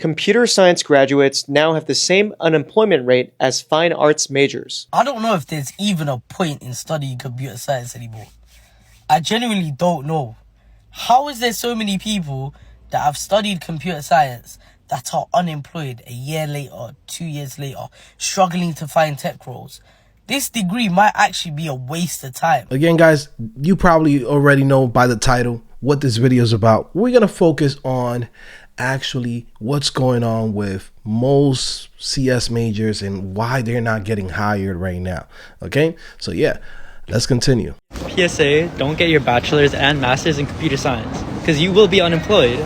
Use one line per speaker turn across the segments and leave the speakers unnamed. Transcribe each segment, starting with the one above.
computer science graduates now have the same unemployment rate as fine arts majors.
I don't know if there's even a point in studying computer science anymore. I genuinely don't know. How is there so many people that have studied computer science that are unemployed a year later, 2 years later, struggling to find tech roles? This degree might actually be a waste of time.
Again, guys, you probably already know by the title what this video is about. We're going to focus on actually what's going on with most CS majors and why they're not getting hired right now. Okay, so yeah, let's continue.
PSA, don't get your bachelor's and master's in computer science because you will be unemployed.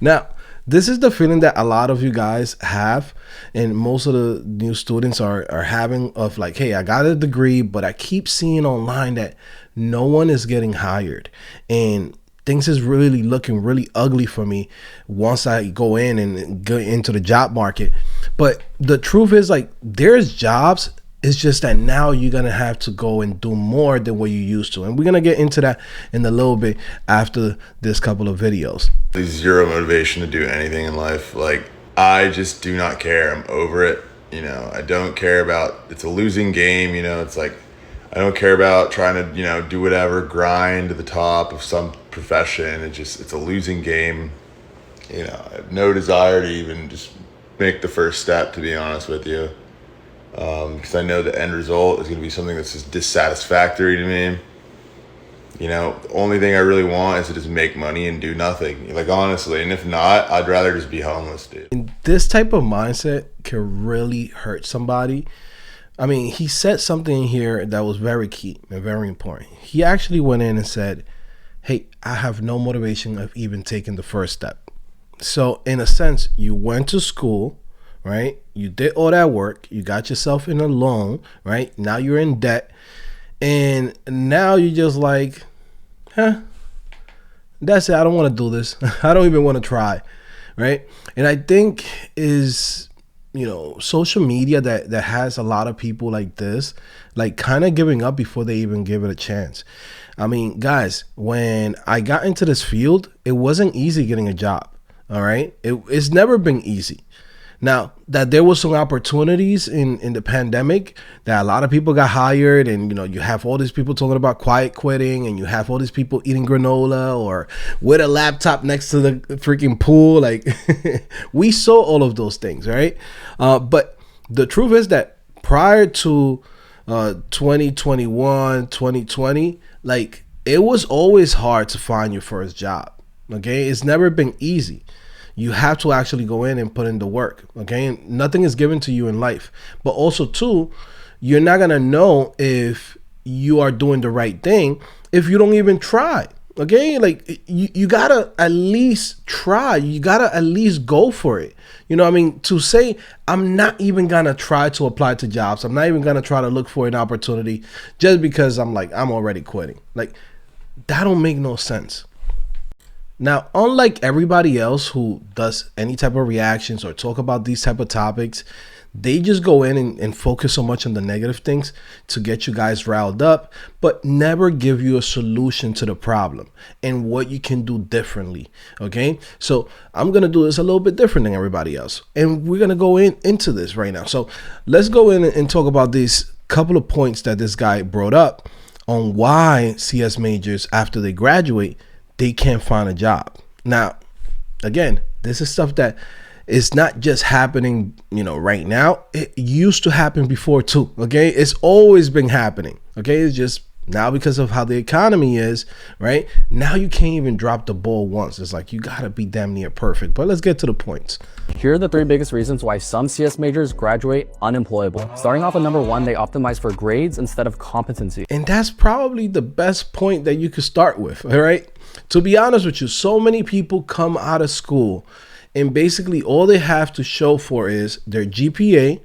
Now, this is the feeling that a lot of you guys have, and most of the new students are having, of like, hey, I got a degree, but I keep seeing online that no one is getting hired, and things is really looking really ugly for me once I go in and get into the job market. But the truth is, like, there's jobs. It's just that now you're going to have to go and do more than what you used to. And we're going to get into that in a little bit after this couple of videos.
There's zero motivation to do anything in life. Like, I just do not care. I'm over it. You know, I don't care about, it's a losing game. You know, it's like, I don't care about trying to, you know, do whatever, grind to the top of some profession. It's a losing game. You know, I have no desire to even just make the first step, to be honest with you. Because I know the end result is going to be something that's just dissatisfactory to me. You know, the only thing I really want is to just make money and do nothing. Like, honestly, and if not, I'd rather just be homeless, dude.
And this type of mindset can really hurt somebody. I mean, he said something here that was very key and very important. He actually went in and said, hey, I have no motivation of even taking the first step. So in a sense, you went to school, right? You did all that work. You got yourself in a loan, right? Now you're in debt. And now you're just like, that's it. I don't want to do this. I don't even want to try, right? And I think is, you know, social media that has a lot of people like this, like kind of giving up before they even give it a chance. I mean, guys, when I got into this field, it wasn't easy getting a job, all right? It's never been easy. Now, that there was some opportunities in the pandemic that a lot of people got hired, and, you know, you have all these people talking about quiet quitting, and you have all these people eating granola or with a laptop next to the freaking pool. Like, we saw all of those things, right? But the truth is that prior to 2021, 2020, like, it was always hard to find your first job, okay? It's never been easy. You have to actually go in and put in the work, okay? And nothing is given to you in life. But also, too, you're not going to know if you are doing the right thing if you don't even try, okay? Like, you got to at least try. You got to at least go for it. You know what I mean? To say, I'm not even going to try to apply to jobs. I'm not even going to try to look for an opportunity just because I'm already quitting. Like, that don't make no sense. Now, unlike everybody else who does any type of reactions or talk about these type of topics, they just go in and focus so much on the negative things to get you guys riled up, but never give you a solution to the problem and what you can do differently, okay? So I'm going to do this a little bit different than everybody else, and we're going to go into this right now. So let's go in and talk about these couple of points that this guy brought up on why CS majors, after they graduate, they can't find a job. Now, again, this is stuff that is not just happening, you know, right now. It used to happen before too, okay? It's always been happening, okay? It's just now because of how the economy is, right? Now you can't even drop the ball once. It's like you gotta be damn near perfect. But let's get to the points.
Here are the 3 biggest reasons why some CS majors graduate unemployable. Starting off with number 1, they optimize for grades instead of competency.
And that's probably the best point that you could start with, all right? To be honest with you, so many people come out of school and basically all they have to show for is their GPA,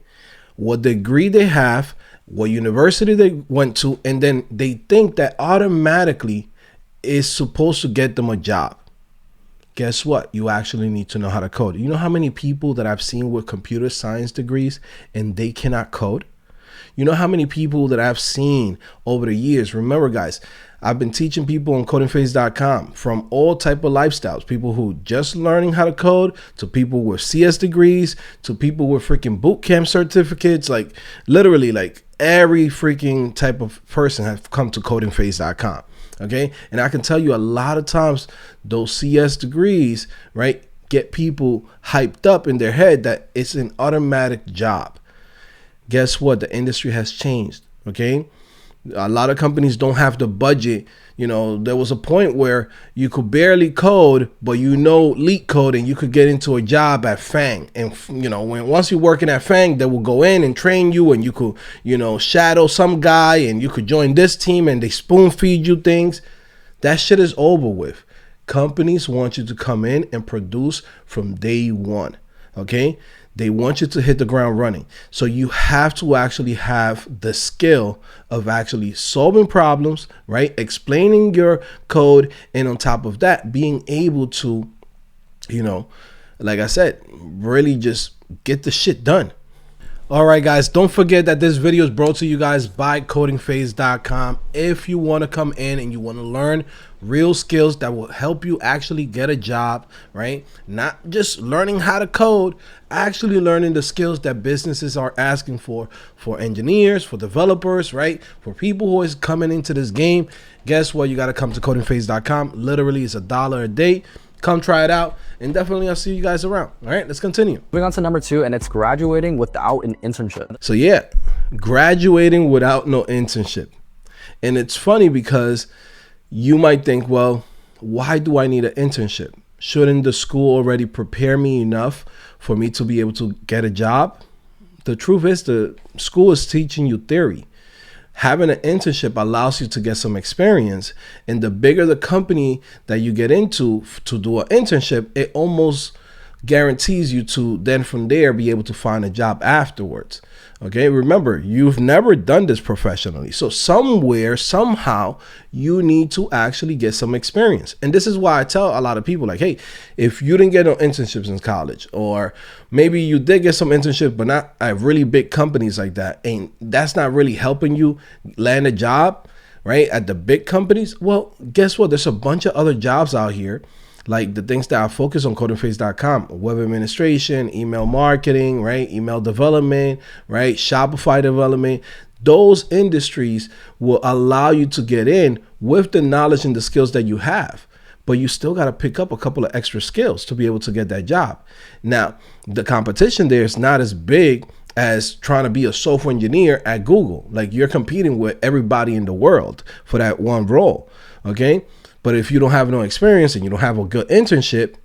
what degree they have, what university they went to, and then they think that automatically is supposed to get them a job. Guess what? You actually need to know how to code. You know how many people that I've seen with computer science degrees and they cannot code? You know how many people that I've seen over the years. Remember, guys, I've been teaching people on CodingPhase.com from all type of lifestyles. People who just learning how to code, to people with CS degrees, to people with freaking boot camp certificates. Like literally, like every freaking type of person has come to CodingPhase.com. Okay, and I can tell you a lot of times those CS degrees, right, get people hyped up in their head that it's an automatic job. Guess what? The industry has changed. Okay. A lot of companies don't have the budget. You know, there was a point where you could barely code, but you know leak code, and you could get into a job at Fang. And, you know, once you're working at Fang, they will go in and train you, and you could, you know, shadow some guy, and you could join this team, and they spoon feed you things. That shit is over with. Companies want you to come in and produce from day one. Okay? They want you to hit the ground running. So you have to actually have the skill of actually solving problems, right? Explaining your code. And on top of that, being able to, you know, like I said, really just get the shit done. All right, guys, don't forget that this video is brought to you guys by CodingPhase.com. If you want to come in and you want to learn real skills that will help you actually get a job, right? Not just learning how to code, actually learning the skills that businesses are asking for engineers, for developers, right? For people who is coming into this game. Guess what? You got to come to CodingPhase.com. Literally, it's $1 a day. Come try it out, and definitely I'll see you guys around. All right, let's continue.
Moving on to number 2, and it's graduating without an internship.
So yeah, graduating without no internship. And it's funny because you might think, well, why do I need an internship? Shouldn't the school already prepare me enough for me to be able to get a job? The truth is the school is teaching you theory. Having an internship allows you to get some experience, and the bigger the company that you get into to do an internship, it almost guarantees you to then from there be able to find a job afterwards. Okay, remember, you've never done this professionally. So somewhere, somehow, you need to actually get some experience. And this is why I tell a lot of people, like, hey, if you didn't get no internships in college, or maybe you did get some internships, but not at really big companies like that, and that's not really helping you land a job, right, at the big companies, well, guess what? There's a bunch of other jobs out here, like the things that I focus on CodingPhase.com, web administration, email marketing, right? Email development, right? Shopify development. Those industries will allow you to get in with the knowledge and the skills that you have, but you still got to pick up a couple of extra skills to be able to get that job. Now, the competition there is not as big as trying to be a software engineer at Google. Like, you're competing with everybody in the world for that one role, okay? But if you don't have no experience and you don't have a good internship,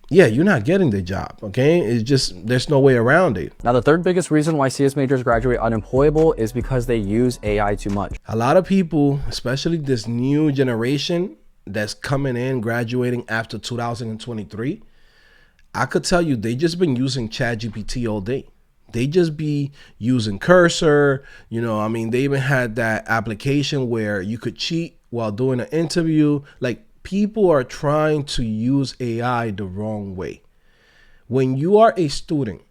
yeah, you're not getting the job, okay? It's just, there's no way around it.
Now, the third biggest reason why CS majors graduate unemployable is because they use AI too much.
A lot of people, especially this new generation that's coming in, graduating after 2023, I could tell you they just been using ChatGPT all day. They just be using Cursor, you know, I mean, they even had that application where you could cheat while doing an interview. Like, people are trying to use AI the wrong way. When you are a student,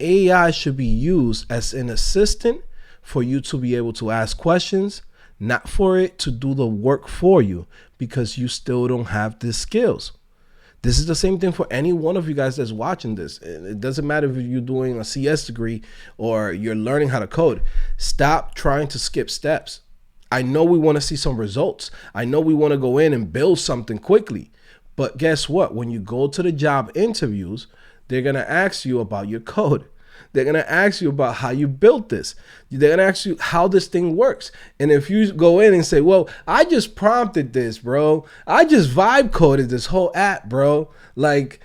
AI should be used as an assistant for you to be able to ask questions, not for it to do the work for you, because you still don't have the skills. This is the same thing for any one of you guys that's watching this. It doesn't matter if you're doing a CS degree or you're learning how to code. Stop trying to skip steps. I know we want to see some results. I know we want to go in and build something quickly. But guess what? When you go to the job interviews, they're going to ask you about your code. They're going to ask you about how you built this. They're going to ask you how this thing works. And if you go in and say, well, I just prompted this, bro. I just vibe coded this whole app, bro. Like,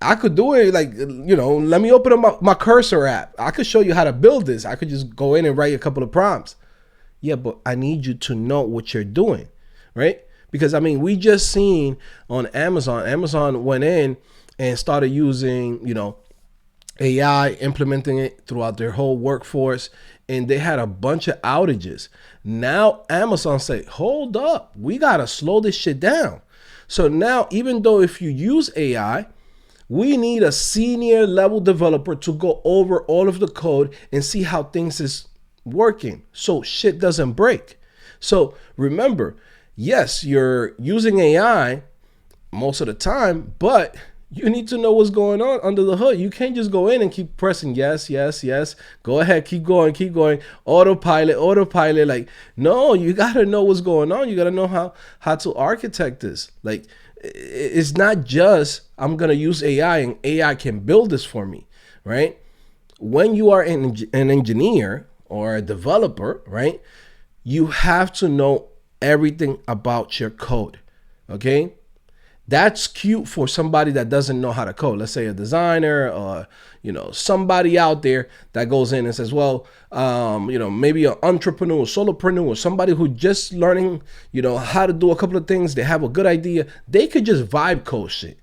I could do it, like, you know, let me open up my Cursor app. I could show you how to build this. I could just go in and write a couple of prompts. Yeah, but I need you to know what you're doing, right? Because, I mean, we just seen on Amazon went in and started using, you know, AI, implementing it throughout their whole workforce, and they had a bunch of outages. Now Amazon say, hold up, we got to slow this shit down. So now, even though if you use AI, we need a senior level developer to go over all of the code and see how things is working so shit doesn't break. So remember, yes, you're using AI most of the time, but you need to know what's going on under the hood. You can't just go in and keep pressing yes, yes, yes. Go ahead, keep going, keep going. Autopilot, autopilot. Like, no, you gotta know what's going on. You gotta know how to architect this. Like, it's not just I'm gonna use AI and AI can build this for me, right? When you are an engineer or a developer, right, you have to know everything about your code, okay? That's cute for somebody that doesn't know how to code. Let's say a designer or, somebody out there that goes in and says, well, maybe an entrepreneur, solopreneur, somebody who just learning, how to do a couple of things. They have a good idea. They could just vibe code shit.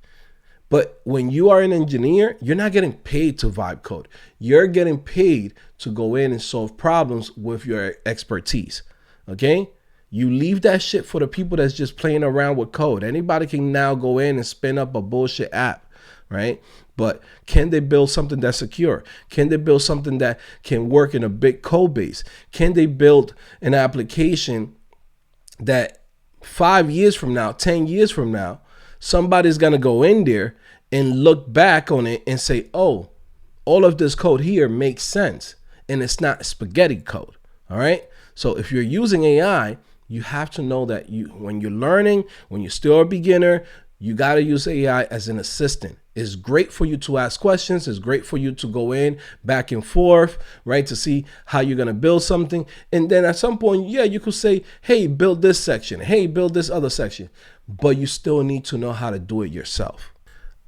But when you are an engineer, you're not getting paid to vibe code. You're getting paid to go in and solve problems with your expertise, okay? You leave that shit for the people that's just playing around with code. Anybody can now go in and spin up a bullshit app, right? But can they build something that's secure? Can they build something that can work in a big code base? Can they build an application that 5 years from now, 10 years from now, somebody's going to go in there and look back on it and say, oh, all of this code here makes sense. And it's not spaghetti code. All right. So if you're using AI, you have to know that when you're learning, when you're still a beginner, you got to use AI as an assistant. It's great for you to ask questions. It's great for you to go in back and forth, right? To see how you're going to build something. And then at some point, yeah, you could say, hey, build this section. Hey, build this other section. But you still need to know how to do it yourself.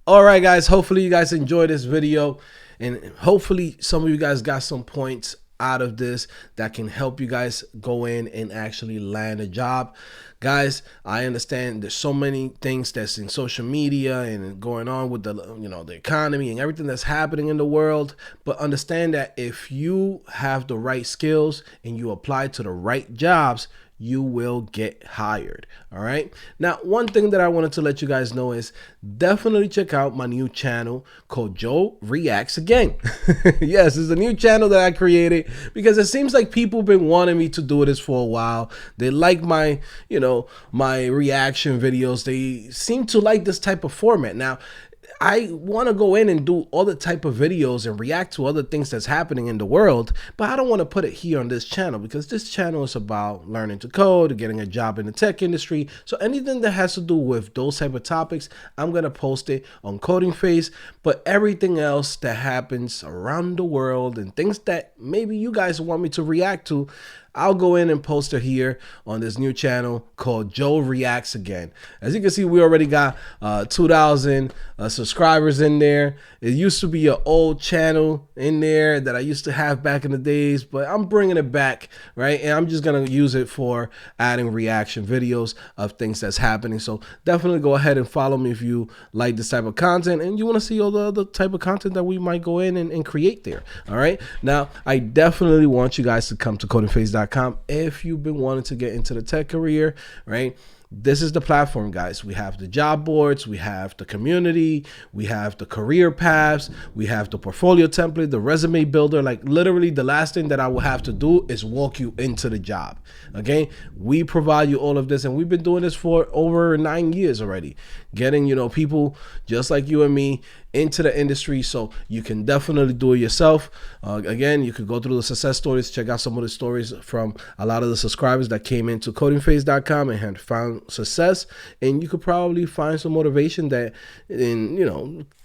All right, guys, hopefully you guys enjoyed this video. And hopefully some of you guys got some points out of this that can help you guys go in and actually land a job. Guys, I understand there's so many things that's in social media and going on with the the economy and everything that's happening in the world, but understand that if you have the right skills and you apply to the right jobs, you will get hired. All right. Now, one thing that I wanted to let you guys know is definitely check out my new channel called Joe Reacts Again. Yes, it's a new channel that I created because it seems like people have been wanting me to do this for a while. They like my, my reaction videos. They seem to like this type of format. Now, I want to go in and do other type of videos and react to other things that's happening in the world, but I don't want to put it here on this channel because this channel is about learning to code, getting a job in the tech industry. So anything that has to do with those type of topics, I'm going to post it on CodingPhase, but everything else that happens around the world and things that maybe you guys want me to react to, I'll go in and post it here on this new channel called Joe Reacts Again. As you can see, we already got 2,000 subscribers in there. It used to be an old channel in there that I used to have back in the days, but I'm bringing it back, right? And I'm just going to use it for adding reaction videos of things that's happening. So definitely go ahead and follow me if you like this type of content and you want to see all the other type of content that we might go in and create there. All right. Now, I definitely want you guys to come to CodingPhase.com if you've been wanting to get into the tech career, right? This is the platform, guys. We have the job boards, we have the community, we have the career paths, we have the portfolio template, the resume builder. Like literally the last thing that I will have to do is walk you into the job. Okay. We provide you all of this and we've been doing this for over 9 years already, getting, people just like you and me into the industry. So you can definitely do it yourself. Again, you could go through the success stories, check out some of the stories from a lot of the subscribers that came into CodingPhase.com and had found success, and you could probably find some motivation that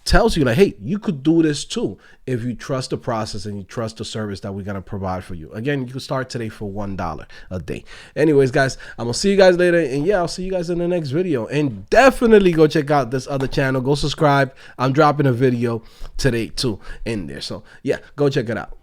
tells you like, hey, you could do this too if you trust the process and you trust the service that we're going to provide for you. Again, you can start today for $1 a day. Anyways, guys, I'm gonna see you guys later, and yeah, I'll see you guys in the next video. And definitely go check out this other channel, go subscribe. I'm dropping a video today too in there, so yeah, go check it out.